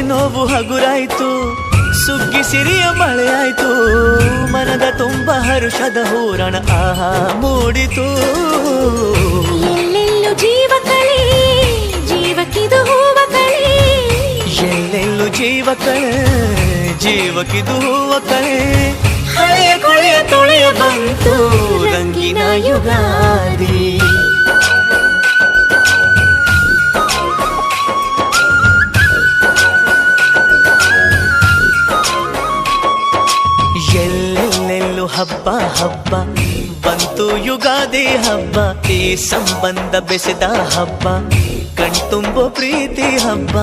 ನೋವು ಹಗುರಾಯ್ತು, ಸುಗ್ಗಿ ಸಿರಿಯ ಮಳೆಯಾಯ್ತು, ಮನದ ತುಂಬ ಹರುಷದ ಹೂರಣ ಆಹಾ ಮೂಡಿತು. ಎಲ್ಲೆಲ್ಲೂ ಜೀವ ಕಳೆ, ಜೀವಕ್ಕಿದು ಹೂವ ಕಳೆ. ಎಲ್ಲೆಲ್ಲೂ ಜೀವ ಕಳೆ, ಜೀವಕ್ಕಿದು ಹೂವ ಕಳೆ. ಹಳೆಯ ಕೊಳೆಯ ತೊಳೆಯ ಬಂತು ರಂಗಿನ ಯುಗಾದಿ. ಎಲ್ಲೆಲ್ಲೆಲ್ಲೂ ಹಬ್ಬ ಹಬ್ಬ ಬಂತು ಯುಗಾದಿ ಹಬ್ಬ. ಈ ಸಂಬಂಧ ಬೆಸೆದ ಹಬ್ಬ, ಕಣ್ತುಂಬೋ ಪ್ರೀತಿ ಹಬ್ಬ.